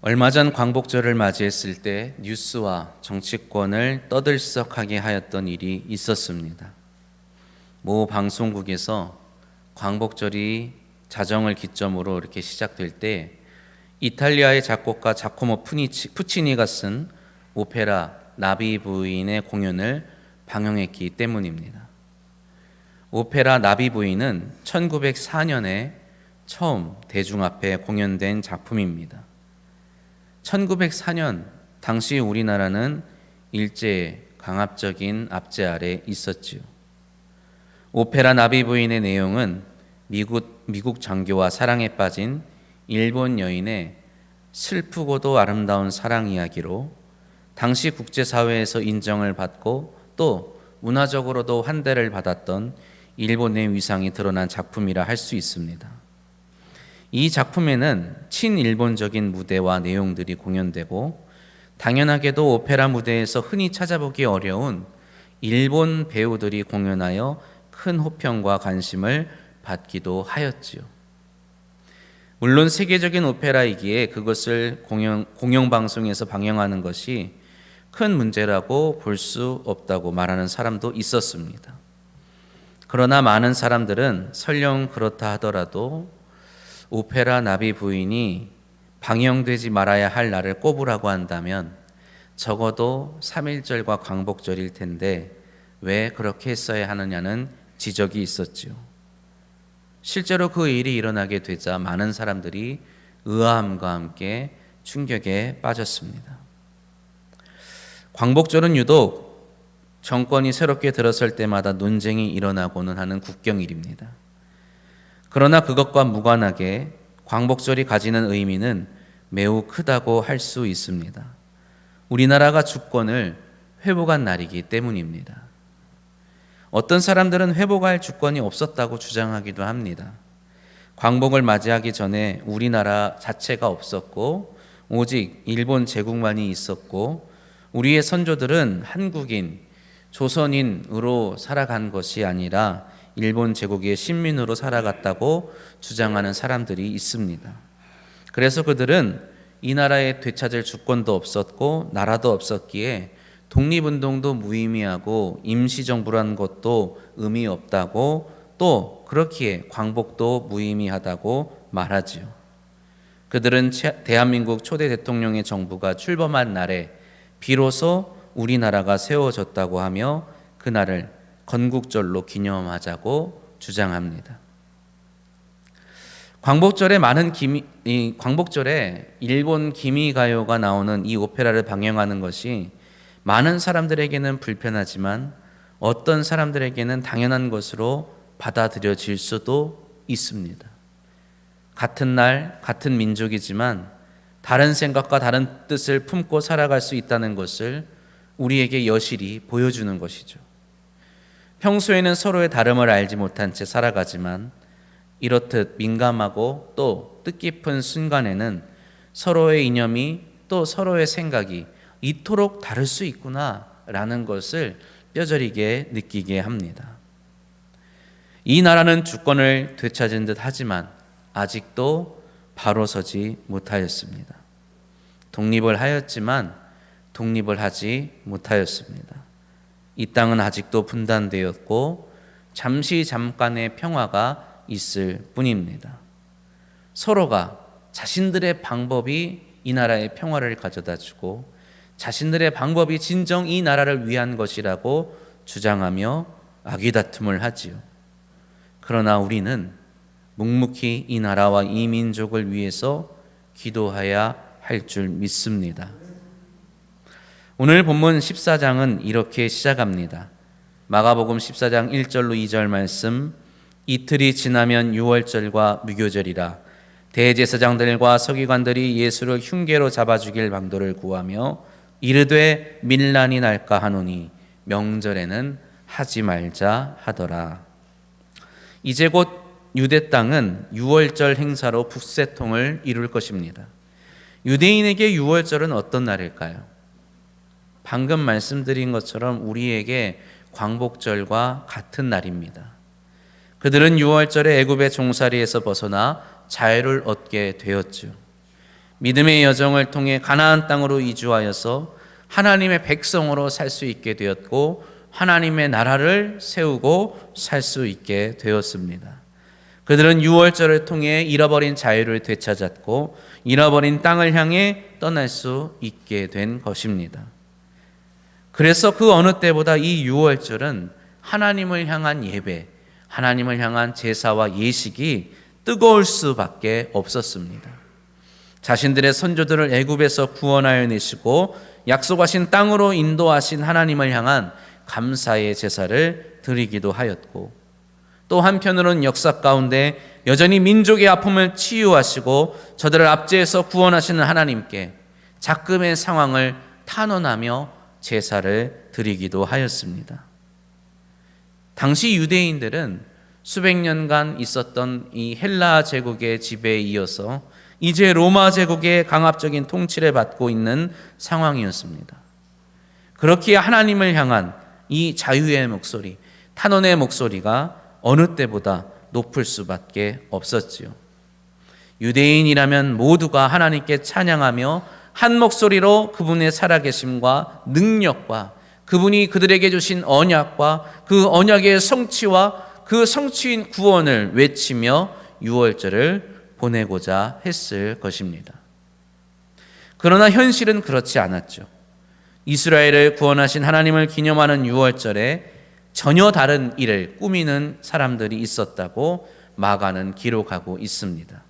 얼마 전 광복절을 맞이했을 때 뉴스와 정치권을 떠들썩하게 하였던 일이 있었습니다. 모 방송국에서 광복절이 자정을 기점으로 이렇게 시작될 때 이탈리아의 작곡가 자코모 푸치니가 쓴 오페라 나비 부인의 공연을 방영했기 때문입니다. 오페라 나비 부인은 1904년에 처음 대중 앞에 공연된 작품입니다. 1904년 당시 우리나라는 일제의 강압적인 압제 아래 있었지요. 오페라 나비 부인의 내용은 미국 장교와 사랑에 빠진 일본 여인의 슬프고도 아름다운 사랑 이야기로 당시 국제사회에서 인정을 받고 또 문화적으로도 환대를 받았던 일본의 위상이 드러난 작품이라 할 수 있습니다. 이 작품에는 친일본적인 무대와 내용들이 공연되고 당연하게도 오페라 무대에서 흔히 찾아보기 어려운 일본 배우들이 공연하여 큰 호평과 관심을 받기도 하였지요. 물론 세계적인 오페라이기에 그것을 공영방송에서 방영하는 것이 큰 문제라고 볼 수 없다고 말하는 사람도 있었습니다. 그러나 많은 사람들은 설령 그렇다 하더라도 오페라 나비 부인이 방영되지 말아야 할 날을 꼽으라고 한다면 적어도 3.1절과 광복절일 텐데 왜 그렇게 했어야 하느냐는 지적이 있었지요. 실제로 그 일이 일어나게 되자 많은 사람들이 의아함과 함께 충격에 빠졌습니다. 광복절은 유독 정권이 새롭게 들어설 때마다 논쟁이 일어나고는 하는 국경일입니다. 그러나 그것과 무관하게 광복절이 가지는 의미는 매우 크다고 할 수 있습니다. 우리나라가 주권을 회복한 날이기 때문입니다. 어떤 사람들은 회복할 주권이 없었다고 주장하기도 합니다. 광복을 맞이하기 전에 우리나라 자체가 없었고 오직 일본 제국만이 있었고 우리의 선조들은 한국인, 조선인으로 살아간 것이 아니라 일본 제국의 식민으로 살아갔다고 주장하는 사람들이 있습니다. 그래서 그들은 이 나라에 되찾을 주권도 없었고 나라도 없었기에 독립운동도 무의미하고 임시정부란 것도 의미 없다고 또 그렇기에 광복도 무의미하다고 말하지요. 그들은 대한민국 초대 대통령의 정부가 출범한 날에 비로소 우리나라가 세워졌다고 하며 그날을 건국절로 기념하자고 주장합니다. 광복절에 일본 기미가요가 나오는 이 오페라를 방영하는 것이 많은 사람들에게는 불편하지만 어떤 사람들에게는 당연한 것으로 받아들여질 수도 있습니다. 같은 날, 같은 민족이지만 다른 생각과 다른 뜻을 품고 살아갈 수 있다는 것을 우리에게 여실히 보여주는 것이죠. 평소에는 서로의 다름을 알지 못한 채 살아가지만 이렇듯 민감하고 또 뜻깊은 순간에는 서로의 이념이 또 서로의 생각이 이토록 다를 수 있구나라는 것을 뼈저리게 느끼게 합니다. 이 나라는 주권을 되찾은 듯 하지만 아직도 바로 서지 못하였습니다. 독립을 하였지만 독립을 하지 못하였습니다. 이 땅은 아직도 분단되었고 잠깐의 평화가 있을 뿐입니다. 서로가 자신들의 방법이 이 나라의 평화를 가져다 주고 자신들의 방법이 진정 이 나라를 위한 것이라고 주장하며 아귀다툼을 하지요. 그러나 우리는 묵묵히 이 나라와 이 민족을 위해서 기도해야 할 줄 믿습니다. 오늘 본문 14장은 이렇게 시작합니다. 마가복음 14장 1절로 2절 말씀. 이틀이 지나면 유월절과 무교절이라. 대제사장들과 서기관들이 예수를 흉계로 잡아 죽일 방도를 구하며 이르되 밀란이 날까 하노니 명절에는 하지 말자 하더라. 이제 곧 유대 땅은 유월절 행사로 북새통을 이룰 것입니다. 유대인에게 유월절은 어떤 날일까요? 방금 말씀드린 것처럼 우리에게 광복절과 같은 날입니다. 그들은 유월절에 애굽의 종살이에서 벗어나 자유를 얻게 되었죠. 믿음의 여정을 통해 가나안 땅으로 이주하여서 하나님의 백성으로 살 수 있게 되었고 하나님의 나라를 세우고 살 수 있게 되었습니다. 그들은 유월절을 통해 잃어버린 자유를 되찾았고 잃어버린 땅을 향해 떠날 수 있게 된 것입니다. 그래서 그 어느 때보다 이 유월절은 하나님을 향한 예배, 하나님을 향한 제사와 예식이 뜨거울 수밖에 없었습니다. 자신들의 선조들을 애굽에서 구원하여 내시고 약속하신 땅으로 인도하신 하나님을 향한 감사의 제사를 드리기도 하였고, 또 한편으로는 역사 가운데 여전히 민족의 아픔을 치유하시고 저들을 압제해서 구원하시는 하나님께 작금의 상황을 탄원하며 제사를 드리기도 하였습니다. 당시 유대인들은 수백 년간 있었던 이 헬라 제국의 지배에 이어서 이제 로마 제국의 강압적인 통치를 받고 있는 상황이었습니다. 그렇기에 하나님을 향한 이 자유의 목소리, 탄원의 목소리가 어느 때보다 높을 수밖에 없었지요. 유대인이라면 모두가 하나님께 찬양하며 한 목소리로 그분의 살아계심과 능력과 그분이 그들에게 주신 언약과 그 언약의 성취와 그 성취인 구원을 외치며 유월절을 보내고자 했을 것입니다. 그러나 현실은 그렇지 않았죠. 이스라엘을 구원하신 하나님을 기념하는 유월절에 전혀 다른 일을 꾸미는 사람들이 있었다고 마가는 기록하고 있습니다.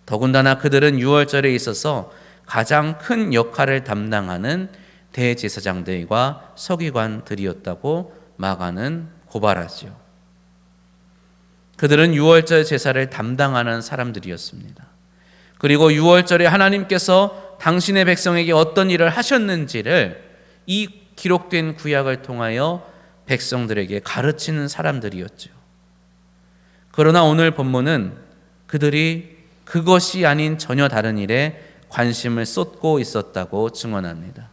더군다나 그들은 유월절에 있어서 가장 큰 역할을 담당하는 대제사장들과 서기관들이었다고 마가는 고발하지요. 그들은 유월절 제사를 담당하는 사람들이었습니다. 그리고 유월절에 하나님께서 당신의 백성에게 어떤 일을 하셨는지를 이 기록된 구약을 통하여 백성들에게 가르치는 사람들이었죠. 그러나 오늘 본문은 그들이 그것이 아닌 전혀 다른 일에 관심을 쏟고 있었다고 증언합니다.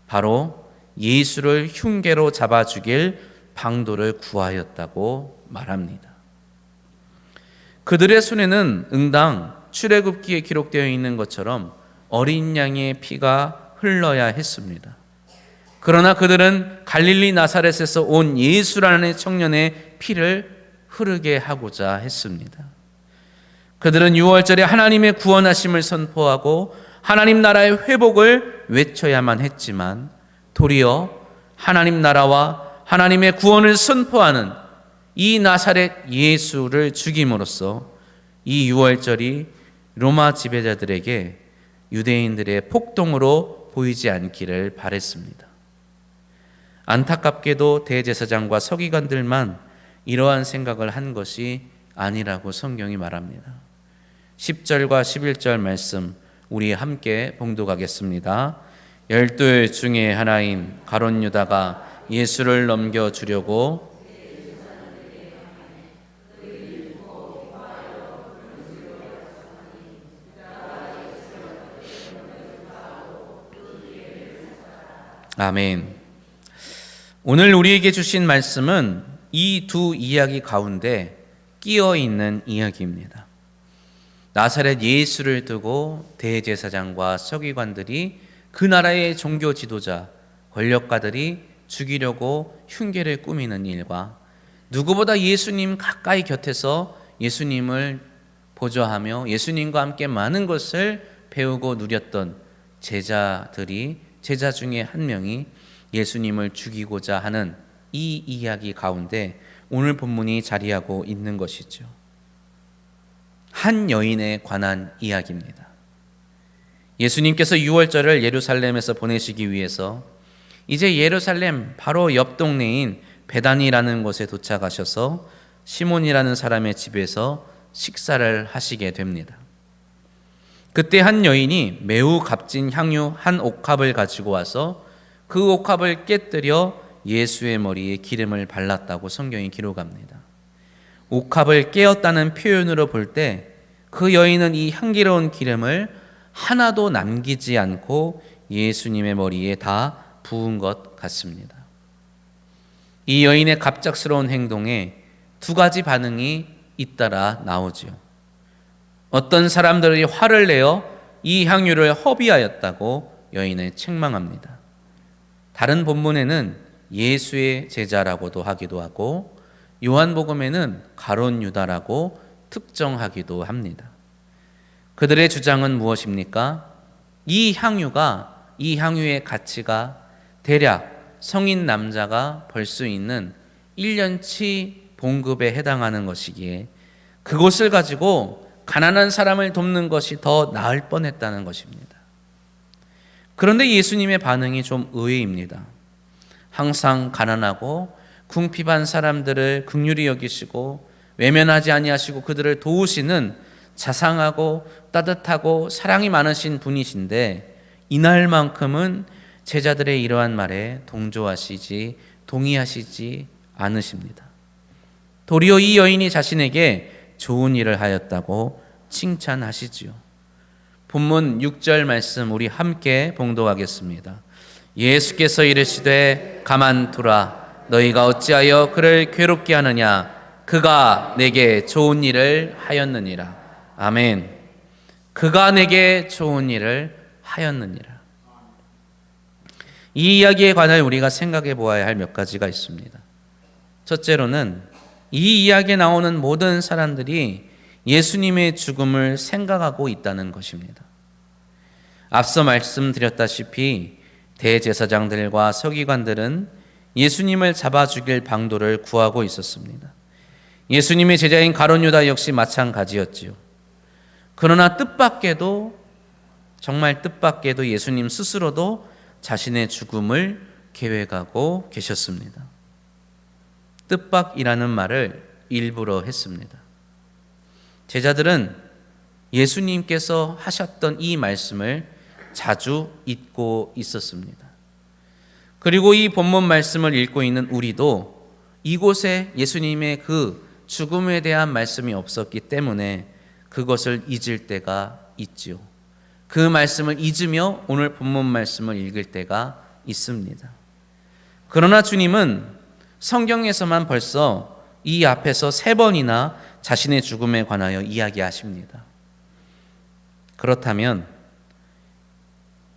바로 예수를 흉계로 잡아 죽일 방도를 구하였다고 말합니다. 그들의 손에는 응당 출애굽기에 기록되어 있는 것처럼 어린 양의 피가 흘러야 했습니다. 그러나 그들은 갈릴리 나사렛에서 온 예수라는 청년의 피를 흐르게 하고자 했습니다. 그들은 유월절에 하나님의 구원하심을 선포하고 하나님 나라의 회복을 외쳐야만 했지만 도리어 하나님 나라와 하나님의 구원을 선포하는 이 나사렛 예수를 죽임으로써 이 유월절이 로마 지배자들에게 유대인들의 폭동으로 보이지 않기를 바랬습니다. 안타깝게도 대제사장과 서기관들만 이러한 생각을 한 것이 아니라고 성경이 말합니다. 10절과 11절 말씀 우리 함께 봉독하겠습니다. 12 중에 하나인 가룟 유다가 예수를 넘겨주려고 아멘. 오늘 우리에게 주신 말씀은 이 두 이야기 가운데 끼어 있는 이야기입니다. 나사렛 예수를 두고 대제사장과 서기관들이 그 나라의 종교 지도자, 권력가들이 죽이려고 흉계를 꾸미는 일과 누구보다 예수님 가까이 곁에서 예수님을 보좌하며 예수님과 함께 많은 것을 배우고 누렸던 제자 중에 한 명이 예수님을 죽이고자 하는 이 이야기 가운데 오늘 본문이 자리하고 있는 것이죠. 한 여인에 관한 이야기입니다. 예수님께서 유월절을 예루살렘에서 보내시기 위해서 이제 예루살렘 바로 옆 동네인 베다니라는 곳에 도착하셔서 시몬이라는 사람의 집에서 식사를 하시게 됩니다. 그때 한 여인이 매우 값진 향유 한 옥합을 가지고 와서 그 옥합을 깨뜨려 예수의 머리에 기름을 발랐다고 성경이 기록합니다. 옥합을 깨었다는 표현으로 볼 때 그 여인은 이 향기로운 기름을 하나도 남기지 않고 예수님의 머리에 다 부은 것 같습니다. 이 여인의 갑작스러운 행동에 두 가지 반응이 잇따라 나오지요. 어떤 사람들이 화를 내어 이 향유를 허비하였다고 여인을 책망합니다. 다른 본문에는 예수의 제자라고도 하기도 하고 요한복음에는 가룟 유다라고 특정하기도 합니다. 그들의 주장은 무엇입니까? 이 향유의 가치가 대략 성인 남자가 벌 수 있는 1년치 봉급에 해당하는 것이기에 그것을 가지고 가난한 사람을 돕는 것이 더 나을 뻔했다는 것입니다. 그런데 예수님의 반응이 좀 의외입니다. 항상 가난하고 궁핍한 사람들을 긍휼히 여기시고 외면하지 아니하시고 그들을 도우시는 자상하고 따뜻하고 사랑이 많으신 분이신데 이날만큼은 제자들의 이러한 말에 동의하시지 않으십니다. 도리어 이 여인이 자신에게 좋은 일을 하였다고 칭찬하시지요. 본문 6절 말씀 우리 함께 봉독하겠습니다. 예수께서 이르시되 가만두라. 너희가 어찌하여 그를 괴롭게 하느냐. 그가 내게 좋은 일을 하였느니라. 아멘. 그가 내게 좋은 일을 하였느니라. 이 이야기에 관하여 우리가 생각해 보아야 할 몇 가지가 있습니다. 첫째로는 이 이야기에 나오는 모든 사람들이 예수님의 죽음을 생각하고 있다는 것입니다. 앞서 말씀드렸다시피 대제사장들과 서기관들은 예수님을 잡아 죽일 방도를 구하고 있었습니다. 예수님의 제자인 가룟 유다 역시 마찬가지였지요. 그러나 정말 뜻밖에도 예수님 스스로도 자신의 죽음을 계획하고 계셨습니다. 뜻밖이라는 말을 일부러 했습니다. 제자들은 예수님께서 하셨던 이 말씀을 자주 잊고 있었습니다. 그리고 이 본문 말씀을 읽고 있는 우리도 이곳에 예수님의 그 죽음에 대한 말씀이 없었기 때문에 그것을 잊을 때가 있지요. 그 말씀을 잊으며 오늘 본문 말씀을 읽을 때가 있습니다. 그러나 주님은 성경에서만 벌써 이 앞에서 3번이나 자신의 죽음에 관하여 이야기하십니다. 그렇다면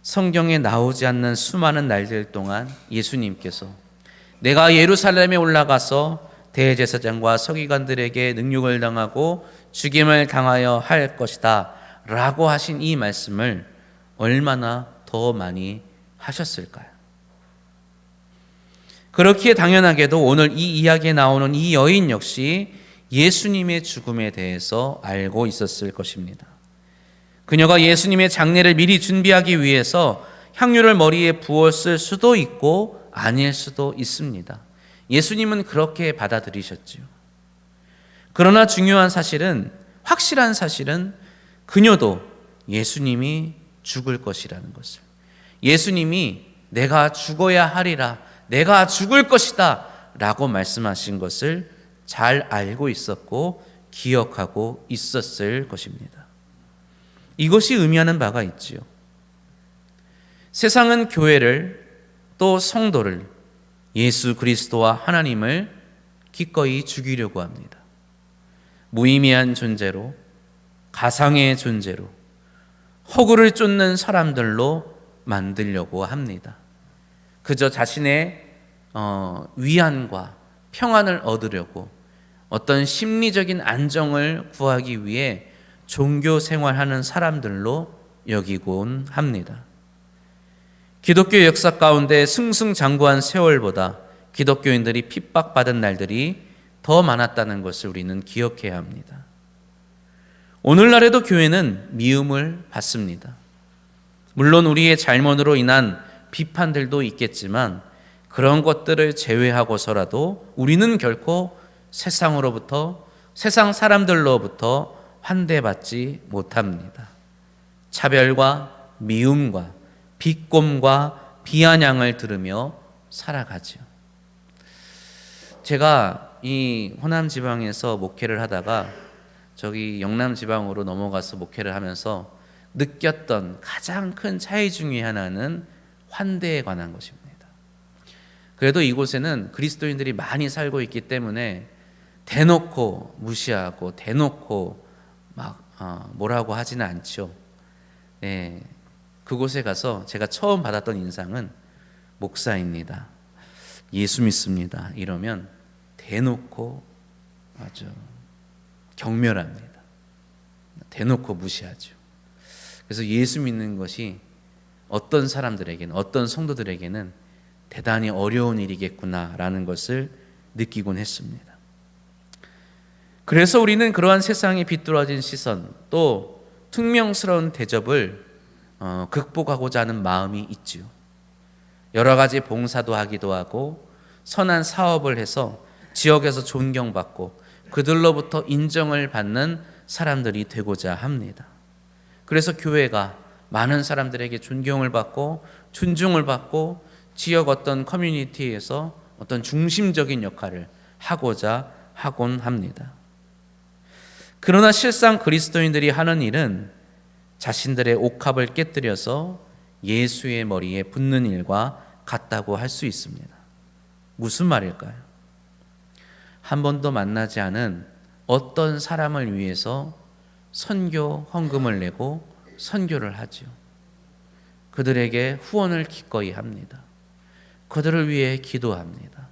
성경에 나오지 않는 수많은 날들 동안 예수님께서 내가 예루살렘에 올라가서 대제사장과 서기관들에게 능욕을 당하고 죽임을 당하여 할 것이다 라고 하신 이 말씀을 얼마나 더 많이 하셨을까요? 그렇기에 당연하게도 오늘 이 이야기에 나오는 이 여인 역시 예수님의 죽음에 대해서 알고 있었을 것입니다. 그녀가 예수님의 장례를 미리 준비하기 위해서 향유를 머리에 부었을 수도 있고 아닐 수도 있습니다. 예수님은 그렇게 받아들이셨지요. 그러나 확실한 사실은 그녀도 예수님이 죽을 것이라는 것을, 예수님이 내가 죽어야 하리라, 내가 죽을 것이다 라고 말씀하신 것을 잘 알고 있었고 기억하고 있었을 것입니다. 이것이 의미하는 바가 있지요. 세상은 교회를 또 성도를 예수 그리스도와 하나님을 기꺼이 죽이려고 합니다. 무의미한 존재로, 가상의 존재로, 허구를 쫓는 사람들로 만들려고 합니다. 그저 자신의 위안과 평안을 얻으려고 어떤 심리적인 안정을 구하기 위해 종교 생활하는 사람들로 여기곤 합니다. 기독교 역사 가운데 승승장구한 세월보다 기독교인들이 핍박받은 날들이 더 많았다는 것을 우리는 기억해야 합니다. 오늘날에도 교회는 미움을 받습니다. 물론 우리의 잘못으로 인한 비판들도 있겠지만 그런 것들을 제외하고서라도 우리는 결코 세상 사람들로부터 환대받지 못합니다. 차별과 미움과 비꼼과 비아냥을 들으며 살아가죠. 제가 이 호남 지방에서 목회를 하다가 저기 영남 지방으로 넘어가서 목회를 하면서 느꼈던 가장 큰 차이 중에 하나는 환대에 관한 것입니다. 그래도 이곳에는 그리스도인들이 많이 살고 있기 때문에 대놓고 무시하고 대놓고 막 뭐라고 하지는 않죠. 그곳에 가서 제가 처음 받았던 인상은 목사입니다, 예수 믿습니다 이러면 대놓고 아주 경멸합니다. 대놓고 무시하죠. 그래서 예수 믿는 것이 어떤 사람들에게는, 어떤 성도들에게는 대단히 어려운 일이겠구나라는 것을 느끼곤 했습니다. 그래서 우리는 그러한 세상에 비뚤어진 시선, 또 퉁명스러운 대접을 극복하고자 하는 마음이 있지요. 여러 가지 봉사도 하기도 하고 선한 사업을 해서 지역에서 존경받고 그들로부터 인정을 받는 사람들이 되고자 합니다. 그래서 교회가 많은 사람들에게 존경을 받고 존중을 받고 지역 어떤 커뮤니티에서 어떤 중심적인 역할을 하고자 하곤 합니다. 그러나 실상 그리스도인들이 하는 일은 자신들의 옥합을 깨뜨려서 예수의 머리에 붙는 일과 같다고 할 수 있습니다. 무슨 말일까요? 한 번도 만나지 않은 어떤 사람을 위해서 선교 헌금을 내고 선교를 하죠. 그들에게 후원을 기꺼이 합니다. 그들을 위해 기도합니다.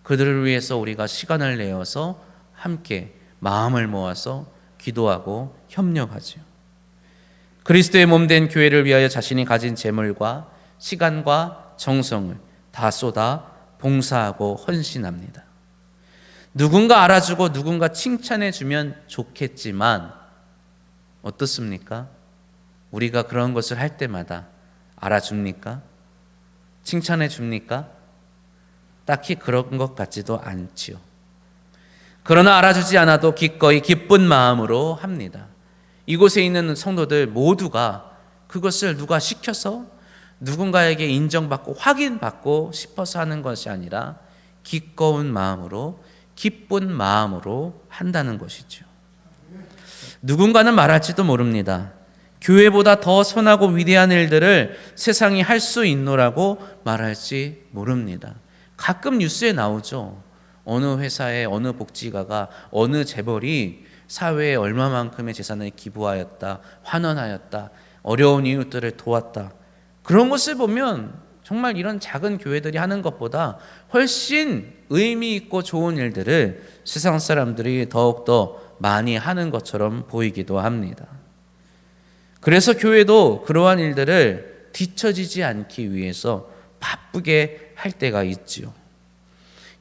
그들을 위해서 우리가 시간을 내어서 함께 마음을 모아서 기도하고 협력하죠. 그리스도의 몸된 교회를 위하여 자신이 가진 재물과 시간과 정성을 다 쏟아 봉사하고 헌신합니다. 누군가 알아주고 누군가 칭찬해 주면 좋겠지만 어떻습니까? 우리가 그런 것을 할 때마다 알아줍니까? 칭찬해 줍니까? 딱히 그런 것 같지도 않지요. 그러나 알아주지 않아도 기꺼이 기쁜 마음으로 합니다. 이곳에 있는 성도들 모두가 그것을 누가 시켜서 누군가에게 인정받고 확인받고 싶어서 하는 것이 아니라 기꺼운 마음으로, 기쁜 마음으로 한다는 것이죠. 누군가는 말할지도 모릅니다. 교회보다 더 선하고 위대한 일들을 세상이 할 수 있노라고 말할지 모릅니다. 가끔 뉴스에 나오죠. 어느 회사의 어느 복지가가, 어느 재벌이 사회에 얼마만큼의 재산을 기부하였다, 환원하였다, 어려운 이웃들을 도왔다. 그런 것을 보면 정말 이런 작은 교회들이 하는 것보다 훨씬 의미 있고 좋은 일들을 세상 사람들이 더욱더 많이 하는 것처럼 보이기도 합니다. 그래서 교회도 그러한 일들을 뒤처지지 않기 위해서 바쁘게 할 때가 있지요.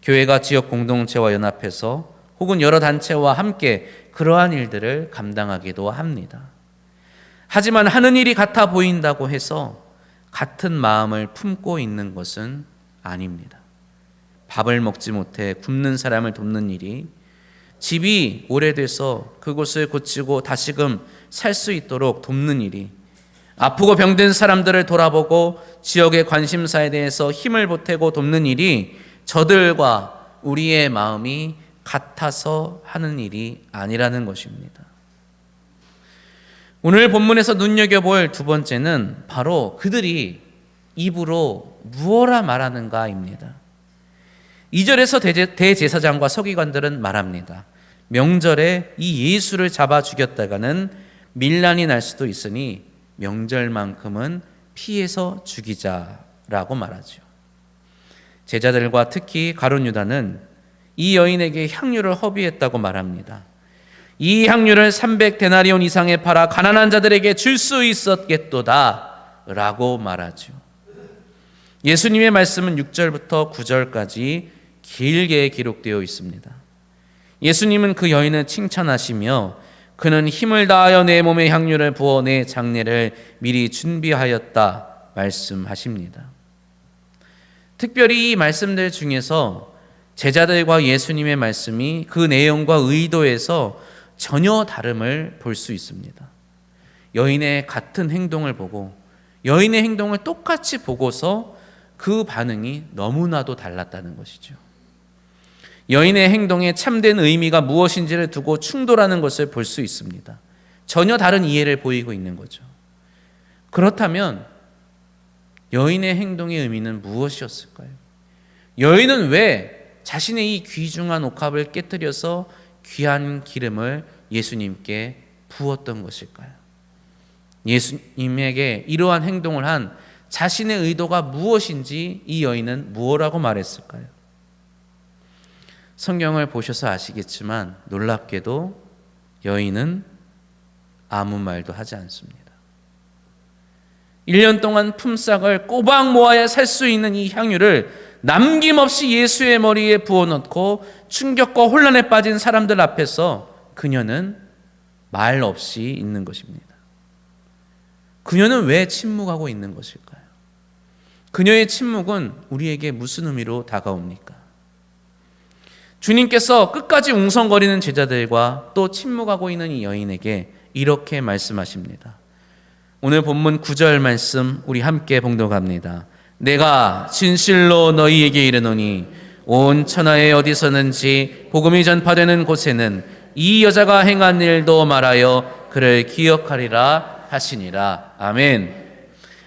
교회가 지역 공동체와 연합해서 혹은 여러 단체와 함께 그러한 일들을 감당하기도 합니다. 하지만 하는 일이 같아 보인다고 해서 같은 마음을 품고 있는 것은 아닙니다. 밥을 먹지 못해 굶는 사람을 돕는 일이, 집이 오래돼서 그곳을 고치고 다시금 살 수 있도록 돕는 일이, 아프고 병든 사람들을 돌아보고 지역의 관심사에 대해서 힘을 보태고 돕는 일이 저들과 우리의 마음이 같아서 하는 일이 아니라는 것입니다. 오늘 본문에서 눈여겨볼 두 번째는 바로 그들이 입으로 무엇라 말하는가입니다. 2절에서 대제사장과 서기관들은 말합니다. 명절에 이 예수를 잡아 죽였다가는 밀란이 날 수도 있으니 명절만큼은 피해서 죽이자라고 말하죠. 제자들과 특히 가룟 유다는 이 여인에게 향유를 허비했다고 말합니다. 이 향유를 300데나리온 이상에 팔아 가난한 자들에게 줄 수 있었겠도다 라고 말하죠. 예수님의 말씀은 6절부터 9절까지 길게 기록되어 있습니다. 예수님은 그 여인을 칭찬하시며 그는 힘을 다하여 내 몸에 향유를 부어 내 장례를 미리 준비하였다 말씀하십니다. 특별히 이 말씀들 중에서 제자들과 예수님의 말씀이 그 내용과 의도에서 전혀 다름을 볼 수 있습니다. 여인의 같은 행동을 보고 여인의 행동을 똑같이 보고서 그 반응이 너무나도 달랐다는 것이죠. 여인의 행동에 참된 의미가 무엇인지를 두고 충돌하는 것을 볼 수 있습니다. 전혀 다른 이해를 보이고 있는 거죠. 그렇다면 여인의 행동의 의미는 무엇이었을까요? 여인은 왜 자신의 이 귀중한 옥합을 깨뜨려서 귀한 기름을 예수님께 부었던 것일까요? 예수님에게 이러한 행동을 한 자신의 의도가 무엇인지 이 여인은 무엇라고 말했을까요? 성경을 보셔서 아시겠지만 놀랍게도 여인은 아무 말도 하지 않습니다. 1년 동안 품삯을 꼬박 모아야 살 수 있는 이 향유를 남김없이 예수의 머리에 부어넣고 충격과 혼란에 빠진 사람들 앞에서 그녀는 말 없이 있는 것입니다. 그녀는 왜 침묵하고 있는 것일까요? 그녀의 침묵은 우리에게 무슨 의미로 다가옵니까? 주님께서 끝까지 웅성거리는 제자들과 또 침묵하고 있는 이 여인에게 이렇게 말씀하십니다. 오늘 본문 9절 말씀 우리 함께 봉독합니다. 내가 진실로 너희에게 이르노니 온 천하에 어디서든지 복음이 전파되는 곳에는 이 여자가 행한 일도 말하여 그를 기억하리라 하시니라. 아멘.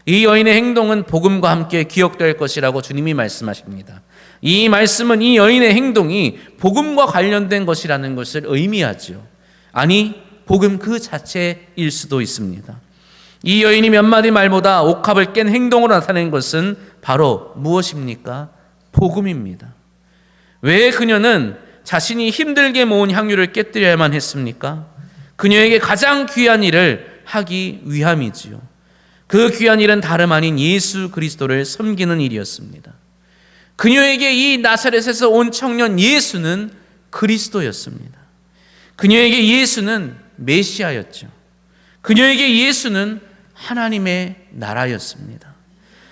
이 여인의 행동은 복음과 함께 기억될 것이라고 주님이 말씀하십니다. 이 말씀은 이 여인의 행동이 복음과 관련된 것이라는 것을 의미하죠. 아니, 복음 그 자체일 수도 있습니다. 이 여인이 몇 마디 말보다 옥합을 깬 행동으로 나타낸 것은 바로 무엇입니까? 복음입니다. 왜 그녀는 자신이 힘들게 모은 향유를 깨뜨려야만 했습니까? 그녀에게 가장 귀한 일을 하기 위함이지요. 그 귀한 일은 다름 아닌 예수 그리스도를 섬기는 일이었습니다. 그녀에게 이 나사렛에서 온 청년 예수는 그리스도였습니다. 그녀에게 예수는 메시아였죠. 그녀에게 예수는 하나님의 나라였습니다.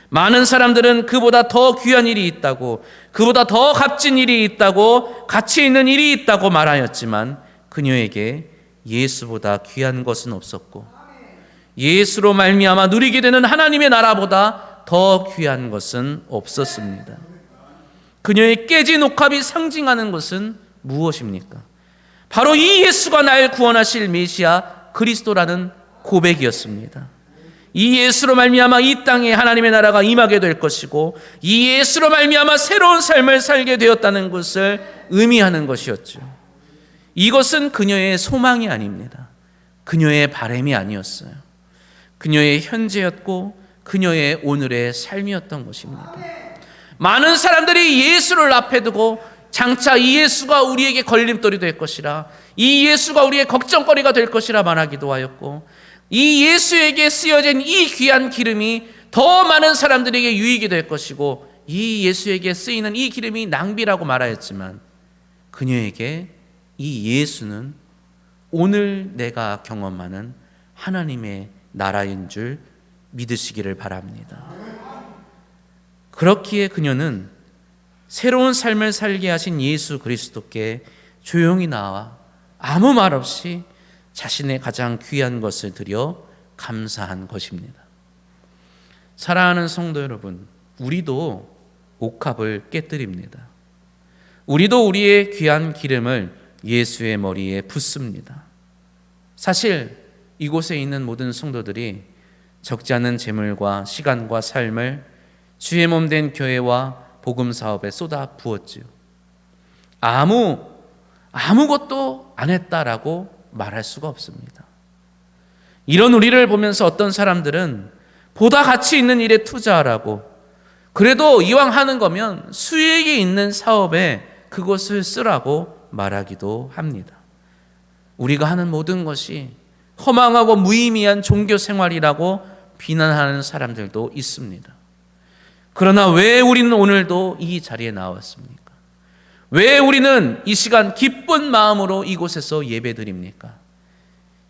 많은 사람들은 그보다 더 귀한 일이 있다고, 그보다 더 값진 일이 있다고, 가치 있는 일이 있다고 말하였지만 그녀에게 예수보다 귀한 것은 없었고 예수로 말미암아 누리게 되는 하나님의 나라보다 더 귀한 것은 없었습니다. 그녀의 깨진 옥합이 상징하는 것은 무엇입니까? 바로 이 예수가 날 구원하실 메시아 그리스도라는 고백이었습니다. 이 예수로 말미암아 이 땅에 하나님의 나라가 임하게 될 것이고 이 예수로 말미암아 새로운 삶을 살게 되었다는 것을 의미하는 것이었죠. 이것은 그녀의 소망이 아닙니다. 그녀의 바람이 아니었어요. 그녀의 현재였고 그녀의 오늘의 삶이었던 것입니다. 많은 사람들이 예수를 앞에 두고 장차 이 예수가 우리에게 걸림돌이 될 것이라, 이 예수가 우리의 걱정거리가 될 것이라 말하기도 하였고, 이 예수에게 쓰여진 이 귀한 기름이 더 많은 사람들에게 유익이 될 것이고 이 예수에게 쓰이는 이 기름이 낭비라고 말하였지만 그녀에게 이 예수는 오늘 내가 경험하는 하나님의 나라인 줄 믿으시기를 바랍니다. 그렇기에 그녀는 새로운 삶을 살게 하신 예수 그리스도께 조용히 나와 아무 말 없이 자신의 가장 귀한 것을 드려 감사한 것입니다. 사랑하는 성도 여러분, 우리도 옥합을 깨뜨립니다. 우리도 우리의 귀한 기름을 예수의 머리에 붓습니다. 사실 이곳에 있는 모든 성도들이 적지 않은 재물과 시간과 삶을 주의 몸 된 교회와 복음 사업에 쏟아 부었지요. 아무것도 안 했다라고 말할 수가 없습니다. 이런 우리를 보면서 어떤 사람들은 보다 가치 있는 일에 투자하라고, 그래도 이왕 하는 거면 수익이 있는 사업에 그것을 쓰라고 말하기도 합니다. 우리가 하는 모든 것이 허망하고 무의미한 종교 생활이라고 비난하는 사람들도 있습니다. 그러나 왜 우리는 오늘도 이 자리에 나왔습니까? 왜 우리는 이 시간 기쁜 마음으로 이곳에서 예배드립니까?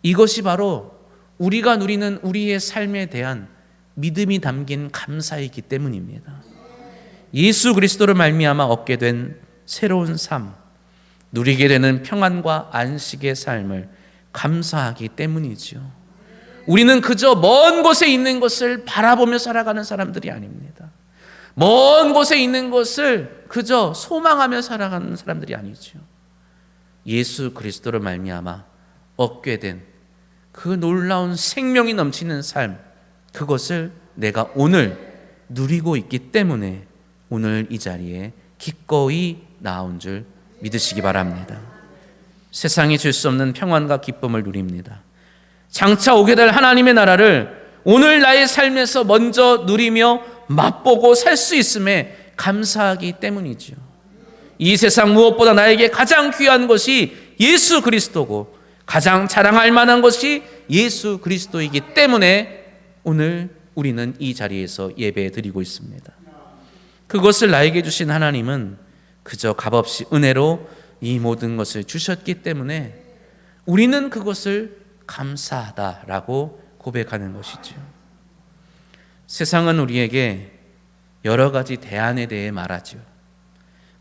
이것이 바로 우리가 누리는 우리의 삶에 대한 믿음이 담긴 감사이기 때문입니다. 예수 그리스도를 말미암아 얻게 된 새로운 삶, 누리게 되는 평안과 안식의 삶을 감사하기 때문이지요. 우리는 그저 먼 곳에 있는 것을 바라보며 살아가는 사람들이 아닙니다. 먼 곳에 있는 것을 그저 소망하며 살아가는 사람들이 아니죠. 예수 그리스도를 말미암아 얻게 된 그 놀라운 생명이 넘치는 삶, 그것을 내가 오늘 누리고 있기 때문에 오늘 이 자리에 기꺼이 나온 줄 믿으시기 바랍니다. 세상이 줄 수 없는 평안과 기쁨을 누립니다. 장차 오게 될 하나님의 나라를 오늘 나의 삶에서 먼저 누리며 맛보고 살 수 있음에 감사하기 때문이지요. 이 세상 무엇보다 나에게 가장 귀한 것이 예수 그리스도고 가장 자랑할 만한 것이 예수 그리스도이기 때문에 오늘 우리는 이 자리에서 예배 드리고 있습니다. 그것을 나에게 주신 하나님은 그저 값없이 은혜로 이 모든 것을 주셨기 때문에 우리는 그것을 감사하다라고 고백하는 것이죠. 세상은 우리에게 여러 가지 대안에 대해 말하죠.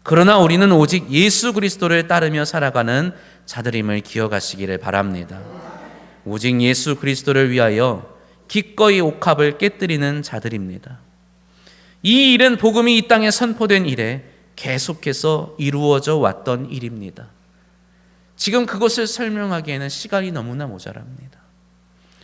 그러나 우리는 오직 예수 그리스도를 따르며 살아가는 자들임을 기억하시기를 바랍니다. 오직 예수 그리스도를 위하여 기꺼이 옥합을 깨뜨리는 자들입니다. 이 일은 복음이 이 땅에 선포된 이래 계속해서 이루어져 왔던 일입니다. 지금 그것을 설명하기에는 시간이 너무나 모자랍니다.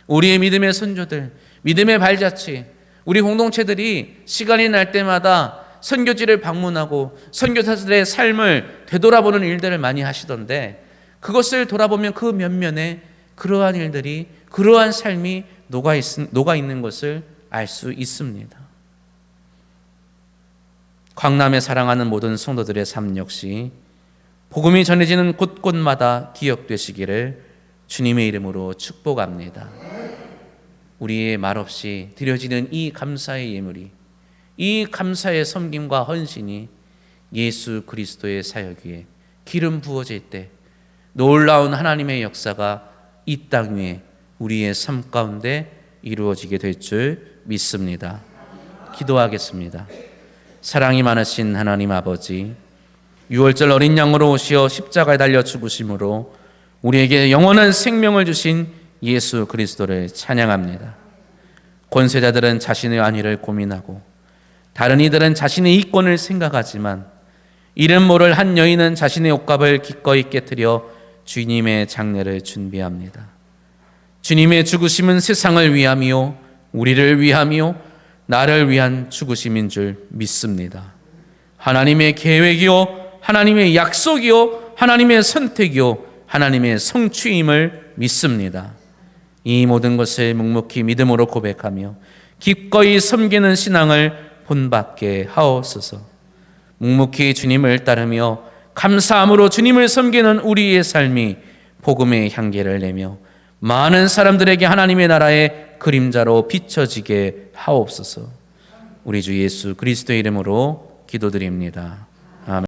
우리의 믿음의 선조들, 믿음의 발자취, 우리 공동체들이 시간이 날 때마다 선교지를 방문하고 선교사들의 삶을 되돌아보는 일들을 많이 하시던데 그것을 돌아보면 그 면면에 그러한 일들이, 그러한 삶이 녹아 있는 것을 알 수 있습니다. 광남에 사랑하는 모든 성도들의 삶 역시 복음이 전해지는 곳곳마다 기억되시기를 주님의 이름으로 축복합니다. 우리의 말없이 드려지는 이 감사의 예물이, 이 감사의 섬김과 헌신이 예수 그리스도의 사역 위에 기름 부어질 때 놀라운 하나님의 역사가 이 땅 위에 우리의 삶 가운데 이루어지게 될 줄 믿습니다. 기도하겠습니다. 사랑이 많으신 하나님 아버지, 6월절 어린 양으로 오시어 십자가에 달려 죽으심으로 우리에게 영원한 생명을 주신 예수 그리스도를 찬양합니다. 권세자들은 자신의 안위를 고민하고 다른 이들은 자신의 이권을 생각하지만 이름 모를 한 여인은 자신의 옷값을 기꺼이 깨뜨려 주님의 장례를 준비합니다. 주님의 죽으심은 세상을 위함이요 우리를 위함이요 나를 위한 죽으심인 줄 믿습니다. 하나님의 계획이요 하나님의 약속이요 하나님의 선택이요 하나님의 성취임을 믿습니다. 이 모든 것을 묵묵히 믿음으로 고백하며 기꺼이 섬기는 신앙을 본받게 하옵소서. 묵묵히 주님을 따르며 감사함으로 주님을 섬기는 우리의 삶이 복음의 향기를 내며 많은 사람들에게 하나님의 나라의 그림자로 비춰지게 하옵소서. 우리 주 예수 그리스도의 이름으로 기도드립니다.